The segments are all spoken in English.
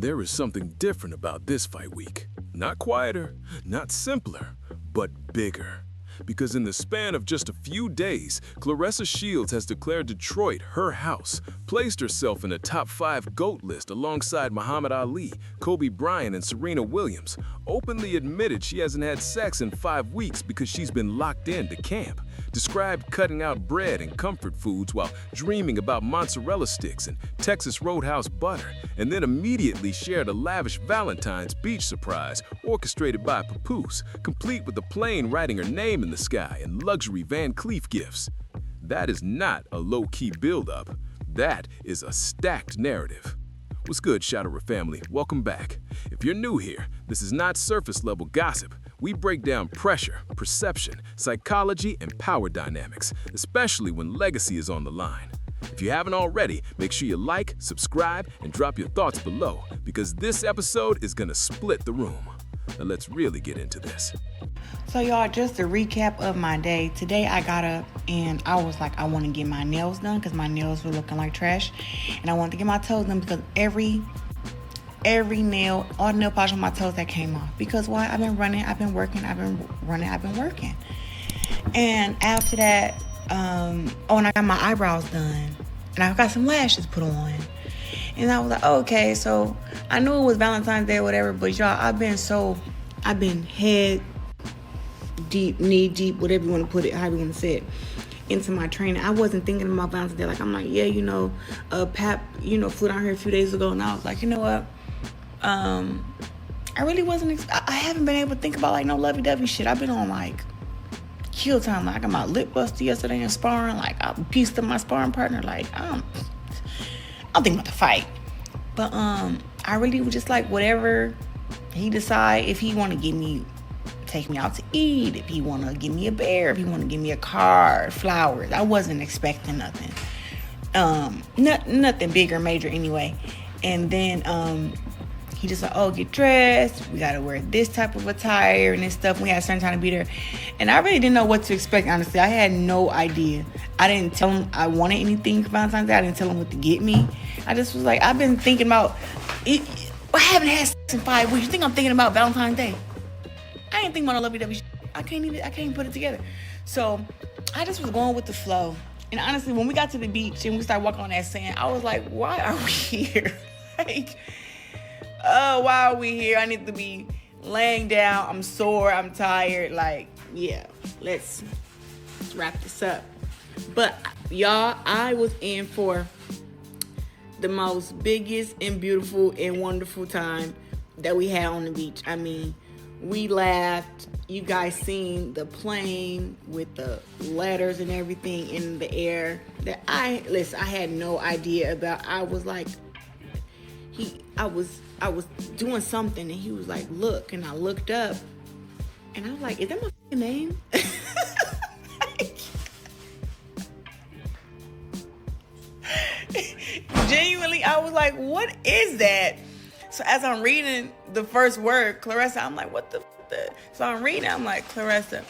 There is something different about this fight week. Not quieter, not simpler, but bigger. Because in the span of just a few days, Claressa Shields has declared Detroit her house, placed herself in the top 5 GOAT list alongside Muhammad Ali, Kobe Bryant, and Serena Williams, openly admitted she hasn't had sex in 5 weeks because she's been locked into camp, described cutting out bread and comfort foods while dreaming about mozzarella sticks and Texas Roadhouse butter, and then immediately shared a lavish Valentine's beach surprise orchestrated by Papoose, complete with a plane writing her name in the sky and luxury Van Cleef gifts. That is not a low-key build-up. That is a stacked narrative. What's good, Shadowra family? Welcome back. If you're new here, this is not surface-level gossip. We break down pressure, perception, psychology, and power dynamics, especially when legacy is on the line. If you haven't already, make sure you like, subscribe, and drop your thoughts below, because this episode is gonna split the room. Now let's really get into this. So y'all, just a recap of my day. Today I got up and I was like, I want to get my nails done because my nails were looking like trash. And I wanted to get my toes done because every nail, all the nail polish on my toes that came off. Because why? I've been running, I've been working, I've been working. And after that, and I got my eyebrows done. And I got some lashes put on. And I was like, okay, so I knew it was Valentine's Day or whatever, but y'all, I've been head deep, knee deep, whatever you want to put it, however you want to say it, into my training. I wasn't thinking about Valentine's Day. Like, I'm like, yeah, Pap, flew down here a few days ago, and I was like, you know what? I really wasn't, I haven't been able to think about, like, no lovey-dovey shit. I've been on, like, kill time. Like, I got my lip busted yesterday in sparring. Like, I pieced up my sparring partner. Like, I'm thinking about the fight. But, I really was just like, whatever he decide, if he want to take me out to eat, if he want to give me a bear, if he want to give me a card, flowers. I wasn't expecting nothing. Nothing big or major anyway. And then, he just like, oh, get dressed. We got to wear this type of attire and this stuff. We had a certain time to be there. And I really didn't know what to expect, honestly. I had no idea. I didn't tell him I wanted anything for Valentine's Day. I didn't tell him what to get me. I just was like, I've been thinking about it. I haven't had sex in 5 weeks. You think I'm thinking about Valentine's Day? I ain't thinking about no lovey-dovey shit. I can't even put it together. So I just was going with the flow. And honestly, when we got to the beach and we started walking on that sand, I was like, why are we here? Like, why are we here? I need to be laying down. I'm sore. I'm tired. Like, yeah, let's wrap this up. But y'all, I was in for the most biggest and beautiful and wonderful time that we had on the beach. I mean, we laughed. You guys seen the plane with the letters and everything in the air that I had no idea about. I was like, I was doing something and he was like, look, and I looked up and I was like, is that my name? Genuinely, I was like, what is that? So as I'm reading the first word, Claressa, I'm like, what the? So I'm reading, I'm like, Claressa,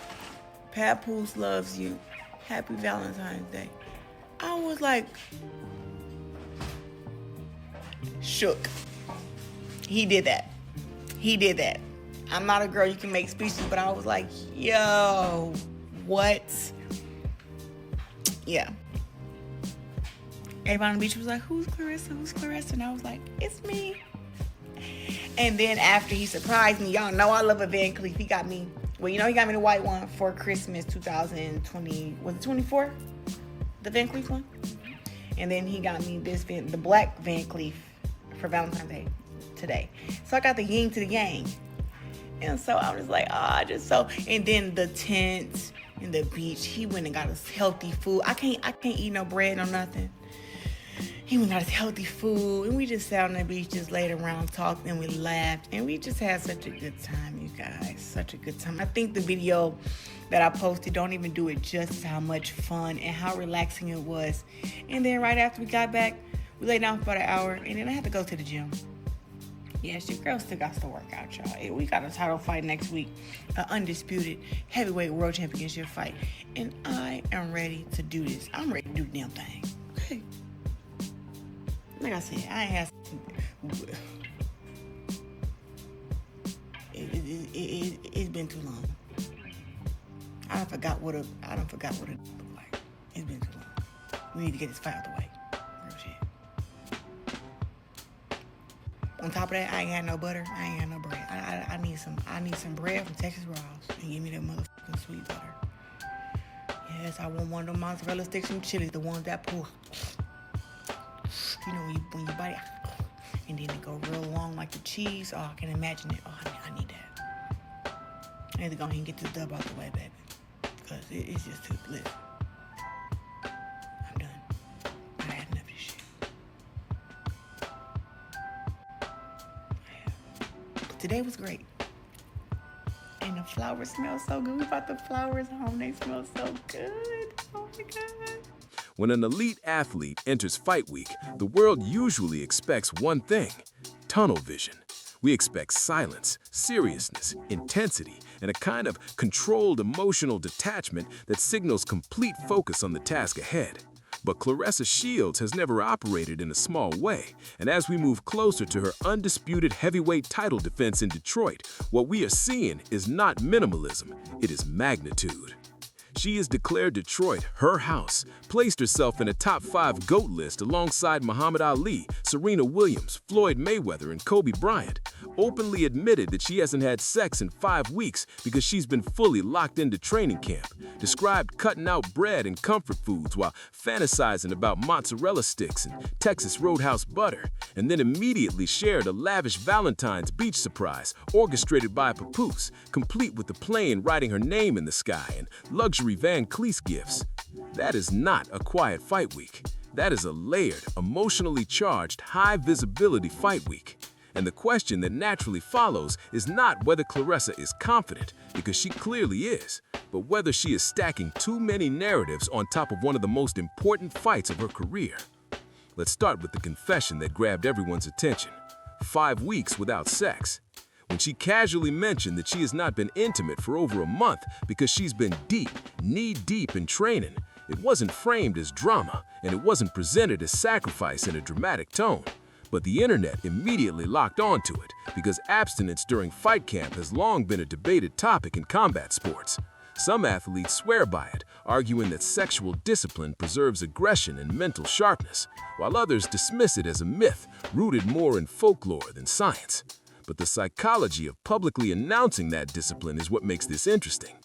Papoose loves you. Happy Valentine's Day. I was like, shook. He did that. I'm not a girl you can make speeches, but I was like, yo, what? Yeah. Everybody on the beach was like, who's Claressa? And I was like, it's me. And then after he surprised me, y'all know I love a Van Cleef. He got me the white one for Christmas 2020. Was it 24? The Van Cleef one? And then he got me the black Van Cleef for Valentine's Day today. So I got the yin to the yang. And so I was like, and then the tent and the beach, he went and got us healthy food. I can't eat no bread or nothing. He went and got us healthy food, and we just sat on the beach, just laid around, talked, and we laughed, and we just had such a good time, you guys. Such a good time. I think the video that I posted don't even do it justice how much fun and how relaxing it was. And then right after we got back, we laid down for about an hour, and then I had to go to the gym. Yes, your girl still got to work out, y'all. We got a title fight next week, an undisputed heavyweight world championship fight, and I am ready to do this. I'm ready to do the damn thing. Okay. Like I said, I ain't had it's been too long. I don't forgot what it looked like. It's been too long. We need to get this fight out the way. Real shit. On top of that, I ain't had no butter. I ain't had no bread. I need some bread from Texas Raws and give me that motherfucking sweet butter. Yes, I want one of them mozzarella sticks from Chili's, the ones that pull. You know, when you bite it, and then it go real long like the cheese. Oh, I can imagine it. Oh, I need that. I need to go ahead and get this dub out the way, baby. Because it's just too lit. I'm done. I had enough of this shit. But today was great. And the flowers smell so good. We brought the flowers home. They smell so good. Oh my God. When an elite athlete enters fight week, the world usually expects one thing: tunnel vision. We expect silence, seriousness, intensity, and a kind of controlled emotional detachment that signals complete focus on the task ahead. But Claressa Shields has never operated in a small way, and as we move closer to her undisputed heavyweight title defense in Detroit, what we are seeing is not minimalism, it is magnitude. She has declared Detroit her house, placed herself in a top 5 GOAT list alongside Muhammad Ali, Serena Williams, Floyd Mayweather, and Kobe Bryant, openly admitted that she hasn't had sex in 5 weeks because she's been fully locked into training camp, described cutting out bread and comfort foods while fantasizing about mozzarella sticks and Texas Roadhouse butter, and then immediately shared a lavish Valentine's beach surprise orchestrated by Papoose, complete with the plane writing her name in the sky and luxury Van Cleef gifts. That is not a quiet fight week. That is a layered, emotionally charged, high-visibility fight week. And the question that naturally follows is not whether Claressa is confident, because she clearly is, but whether she is stacking too many narratives on top of one of the most important fights of her career. Let's start with the confession that grabbed everyone's attention: 5 weeks without sex. When she casually mentioned that she has not been intimate for over a month because she's been deep, knee-deep in training, it wasn't framed as drama, and it wasn't presented as sacrifice in a dramatic tone. But the internet immediately locked onto it because abstinence during fight camp has long been a debated topic in combat sports. Some athletes swear by it, arguing that sexual discipline preserves aggression and mental sharpness, while others dismiss it as a myth rooted more in folklore than science. But the psychology of publicly announcing that discipline is what makes this interesting.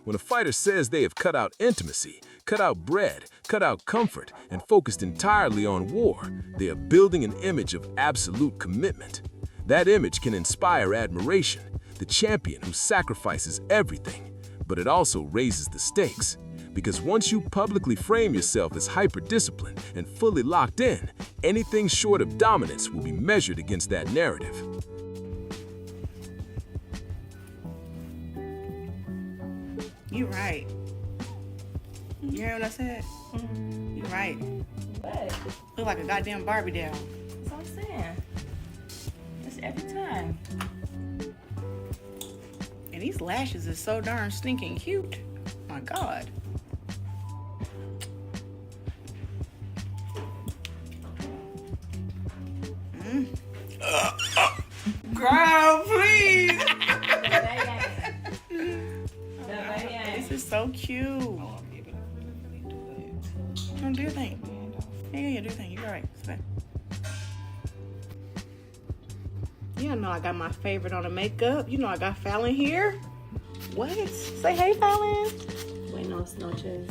When a fighter says they have cut out intimacy, cut out bread, cut out comfort, and focused entirely on war, they are building an image of absolute commitment. That image can inspire admiration, the champion who sacrifices everything. But it also raises the stakes, because once you publicly frame yourself as hyper-disciplined and fully locked in, anything short of dominance will be measured against that narrative. You're right. You hear what I said? You're right. What? Look like a goddamn Barbie doll. That's what I'm saying. It's every time. And these lashes are so darn stinking cute. My God. Girl, please. This is so cute. Don't do your thing. Yeah, do your thing. You're right. You don't know I got my favorite on the makeup. You know I got Fallon here. What? Say hey, Fallon. Buenos noches.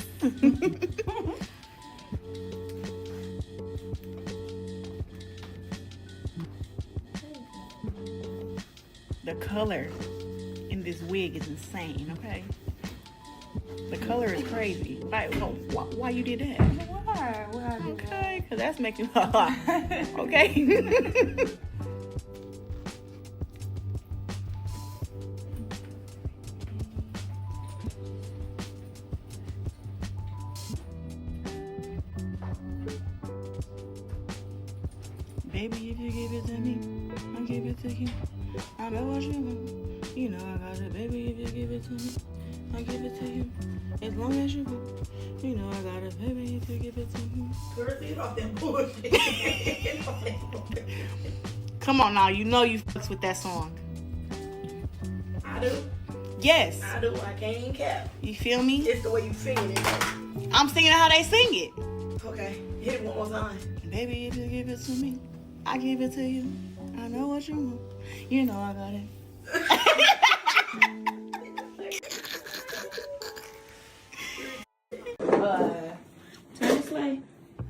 The color in this wig is insane, okay? The color is crazy. Like, why you did that? Why? Okay, because that's making okay. Baby, if you give it to me, I'll give it to you. I know what you want. You know I got it. Baby, if you give it to me, I'll give it to you. As long as you go. You know I got it. Baby, if you give it to me. Girl, get off that bullshit. Come on now, you know you fucks with that song. I I do. Yes. I do. I can't even cap. You feel me? It's the way you singing it. I'm singing how they sing it. Okay, hit it one more time. Baby, if you give it to me, I give it to you. I know what you want. You know I got it. Honestly,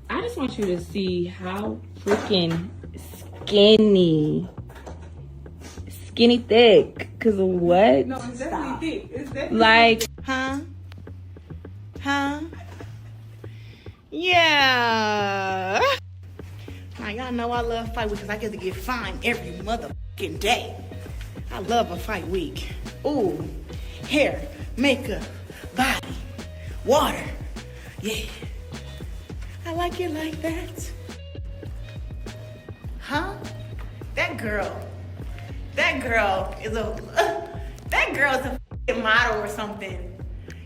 I just want you to see how freaking skinny thick. Cause what? No, it's definitely thick. It's definitely Like, Huh? Yeah. Now y'all know I love fight week because I get to get fined every motherfucking day. I love a fight week. Ooh, hair, makeup, body, water. Yeah. I like it like that. Huh? That girl is a f***ing model or something.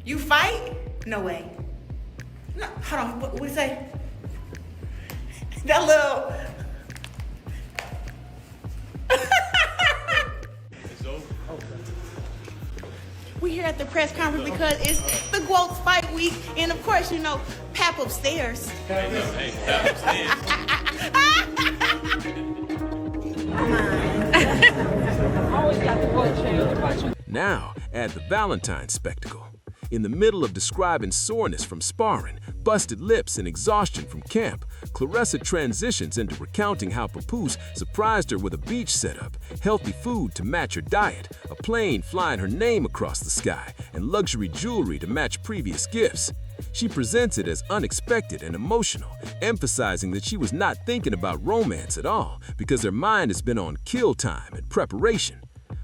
You fight? No way. No, hold on. What did it say? That little. We here at the press conference because it's the GWOAT's fight week, and of course, you know, Pap upstairs. Hey, Pap upstairs. always got the vote change. Now, add the Valentine spectacle. In the middle of describing soreness from sparring, busted lips, and exhaustion from camp, Claressa transitions into recounting how Papoose surprised her with a beach setup, healthy food to match her diet, a plane flying her name across the sky, and luxury jewelry to match previous gifts. She presents it as unexpected and emotional, emphasizing that she was not thinking about romance at all because her mind has been on kill time and preparation.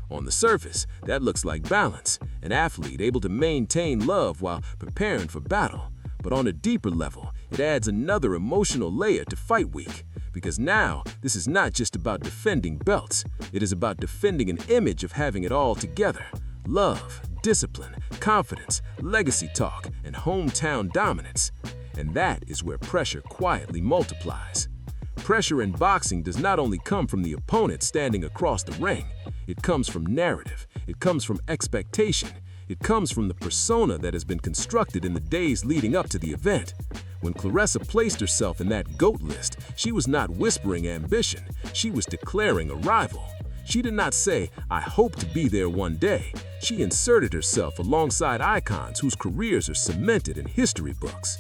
On the surface, that looks like balance, an athlete able to maintain love while preparing for battle. But on a deeper level, it adds another emotional layer to Fight Week, because now this is not just about defending belts, it is about defending an image of having it all together. Love, discipline, confidence, legacy talk, and hometown dominance. And that is where pressure quietly multiplies. Pressure in boxing does not only come from the opponent standing across the ring, it comes from narrative, it comes from expectation, it comes from the persona that has been constructed in the days leading up to the event. When Claressa placed herself in that GOAT list, she was not whispering ambition, she was declaring arrival. She did not say, "I hope to be there one day." She inserted herself alongside icons whose careers are cemented in history books.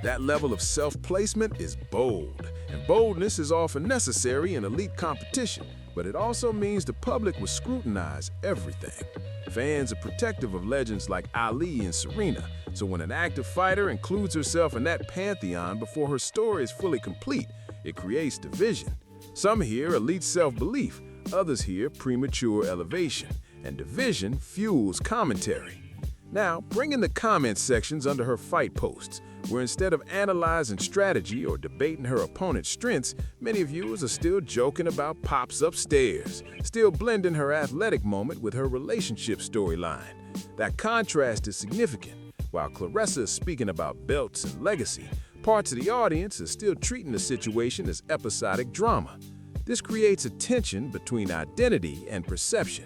That level of self-placement is bold, and boldness is often necessary in elite competition, but it also means the public will scrutinize everything. Fans are protective of legends like Ali and Serena, so when an active fighter includes herself in that pantheon before her story is fully complete, it creates division. Some hear elite self-belief, others hear premature elevation, and division fuels commentary. Now, bring in the comment sections under her fight posts, where instead of analyzing strategy or debating her opponent's strengths, many viewers are still joking about Pops upstairs, still blending her athletic moment with her relationship storyline. That contrast is significant. While Claressa is speaking about belts and legacy, parts of the audience are still treating the situation as episodic drama. This creates a tension between identity and perception.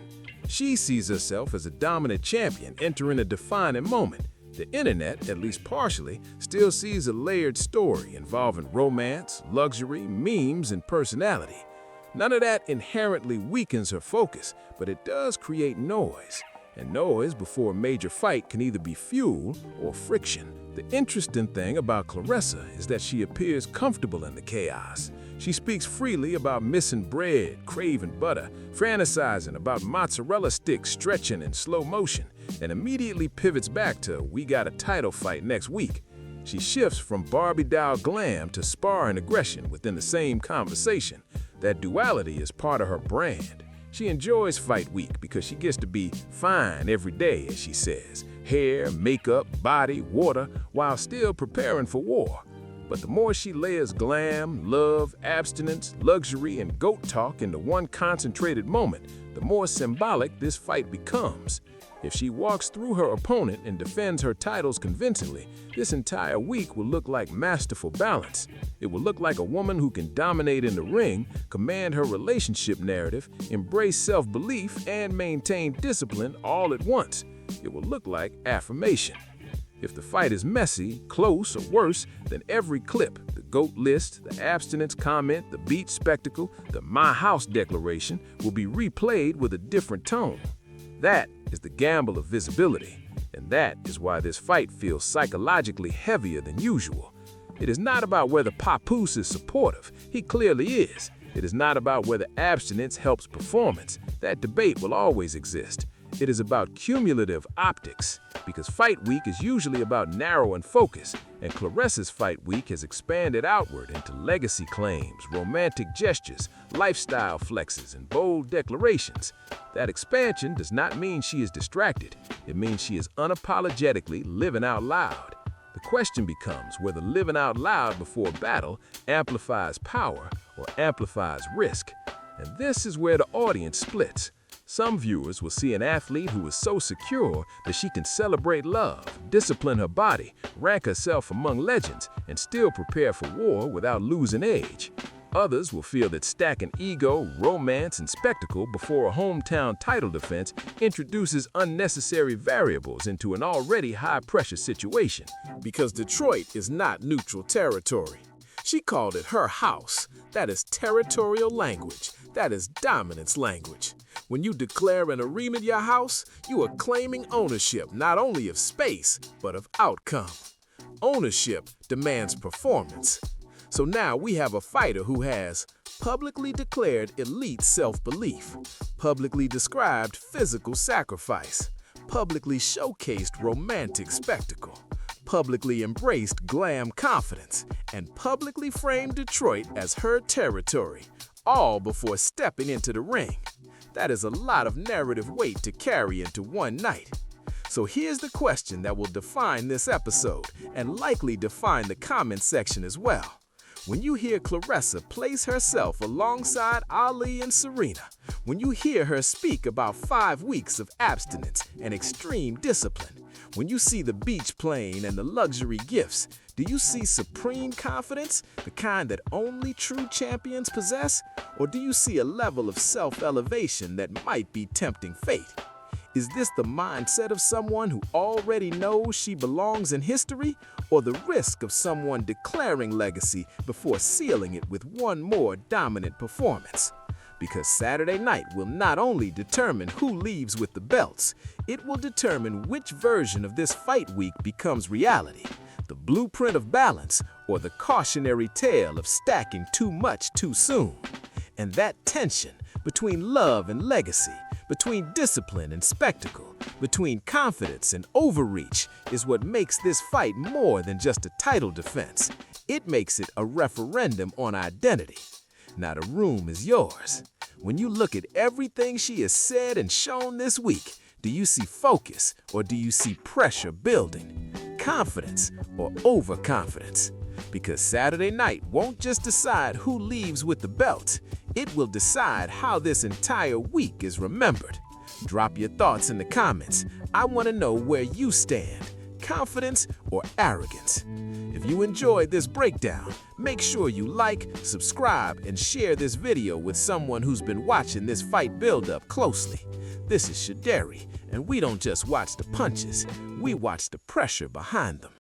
She sees herself as a dominant champion entering a defining moment. The internet, at least partially, still sees a layered story involving romance, luxury, memes, and personality. None of that inherently weakens her focus, but it does create noise. And noise before a major fight can either be fuel or friction. The interesting thing about Claressa is that she appears comfortable in the chaos. She speaks freely about missing bread, craving butter, fantasizing about mozzarella sticks stretching in slow motion, and immediately pivots back to "we got a title fight next week." She shifts from Barbie doll glam to sparring aggression within the same conversation. That duality is part of her brand. She enjoys Fight Week because she gets to be fine every day, as she says. Hair, makeup, body, water, while still preparing for war. But the more she layers glam, love, abstinence, luxury, and GOAT talk into one concentrated moment, the more symbolic this fight becomes. If she walks through her opponent and defends her titles convincingly, this entire week will look like masterful balance. It will look like a woman who can dominate in the ring, command her relationship narrative, embrace self-belief, and maintain discipline all at once. It will look like affirmation. If the fight is messy, close, or worse, then every clip, the GOAT list, the abstinence comment, the beach spectacle, the My House declaration, will be replayed with a different tone. That is the gamble of visibility, and that is why this fight feels psychologically heavier than usual. It is not about whether Papoose is supportive. He clearly is. It is not about whether abstinence helps performance. That debate will always exist. It is about cumulative optics, because fight week is usually about narrow and focus, and Claressa's fight week has expanded outward into legacy claims, romantic gestures, lifestyle flexes, and bold declarations. That expansion does not mean she is distracted. It means she is unapologetically living out loud. The question becomes whether living out loud before a battle amplifies power or amplifies risk. And this is where the audience splits. Some viewers will see an athlete who is so secure that she can celebrate love, discipline her body, rank herself among legends, and still prepare for war without losing age. Others will feel that stacking ego, romance, and spectacle before a hometown title defense introduces unnecessary variables into an already high-pressure situation. Because Detroit is not neutral territory. She called it her house. That is territorial language. That is dominance language. When you declare an arena your house, you are claiming ownership not only of space, but of outcome. Ownership demands performance. So now we have a fighter who has publicly declared elite self-belief, publicly described physical sacrifice, publicly showcased romantic spectacle, publicly embraced glam confidence, and publicly framed Detroit as her territory, all before stepping into the ring. That is a lot of narrative weight to carry into one night. So here's the question that will define this episode and likely define the comment section as well. When you hear Claressa place herself alongside Ali and Serena, when you hear her speak about 5 weeks of abstinence and extreme discipline, when you see the beach plane and the luxury gifts, do you see supreme confidence, the kind that only true champions possess? Or do you see a level of self-elevation that might be tempting fate? Is this the mindset of someone who already knows she belongs in history, or the risk of someone declaring legacy before sealing it with one more dominant performance? Because Saturday night will not only determine who leaves with the belts, it will determine which version of this fight week becomes reality. The blueprint of balance, or the cautionary tale of stacking too much too soon. And that tension between love and legacy, between discipline and spectacle, between confidence and overreach is what makes this fight more than just a title defense. It makes it a referendum on identity. Now the room is yours. When you look at everything she has said and shown this week, do you see focus or do you see pressure building? Confidence or overconfidence? Because Saturday night won't just decide who leaves with the belt, it will decide how this entire week is remembered. Drop your thoughts in the comments. I want to know where you stand, confidence or arrogance. If you enjoyed this breakdown, make sure you like, subscribe, and share this video with someone who's been watching this fight build up closely. This is Shaderi, and we don't just watch the punches, we watch the pressure behind them.